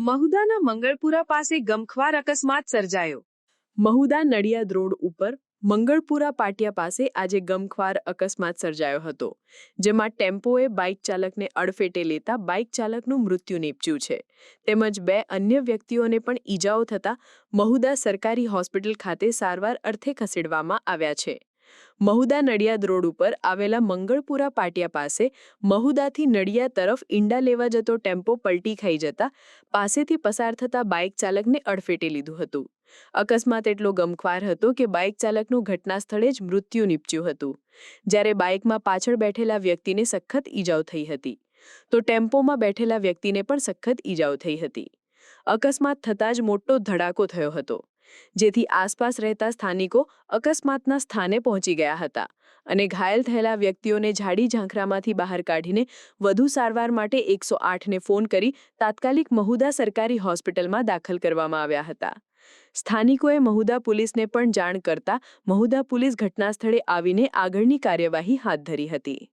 મહુદાના મંગળપુરા પાસે ગમખ્વાર અકસ્માત સર્જાયો। મહુદા નડિયાદ રોડ ઉપર મંગળપુરા પાટિયા પાસે આજે ગમખ્વાર અકસ્માત સર્જાયો હતો, જેમાં ટેમ્પોએ બાઇક ચાલકને અડફેટે લેતા બાઇક ચાલકનું મૃત્યુ નીપજ્યું છે, તેમજ 2 અન્ય વ્યક્તિઓને પણ ઈજાઓ થતા મહુદા સરકારી હોસ્પિટલ ખાતે સારવાર અર્થે ખસેડવામાં આવ્યા છે। મહુદા નડિયાદ રોડ ઉપર આવેલા મંગળપુરા પાટિયા પાસે મહુદાથી નડિયાદ તરફ ઈંડા લેવા જતો ટેમ્પો પલટી ખાઈ જતા પાસેથી પસાર થતા બાઇક ચાલકને અડફેટે લીધું હતું। અકસ્માત એટલો ગમખ્વાર હતો કે બાઇક ચાલકનું ઘટના સ્થળે જ મૃત્યુ નીપજ્યું હતું, જ્યારે બાઇકમાં પાછળ બેઠેલા વ્યક્તિને સખત ઈજાઓ થઈ હતી, તો ટેમ્પોમાં બેઠેલા વ્યક્તિને પણ સખત ઈજાઓ થઈ હતી। અકસ્માત થતાં જ મોટો ધડાકો થયો હતો, જેથી આસપાસ રહેતા સ્થાનિકો અકસ્માતના સ્થાને પહોંચી ગયા હતા અને ઘાયલ થયેલા વ્યક્તિઓને ઝાડી ઝાંખરામાંથી બહાર કાઢીને વધુ સારવાર માટે 108ને ફોન કરી તાત્કાલિક મહુદા સરકારી હોસ્પિટલમાં દાખલ કરવામાં આવ્યા હતા। સ્થાનિકોએ મહુદા પોલીસને પણ જાણ કરતા મહુદા પોલીસ ઘટના સ્થળે આવીને આગળની કાર્યવાહી હાથ ધરી હતી।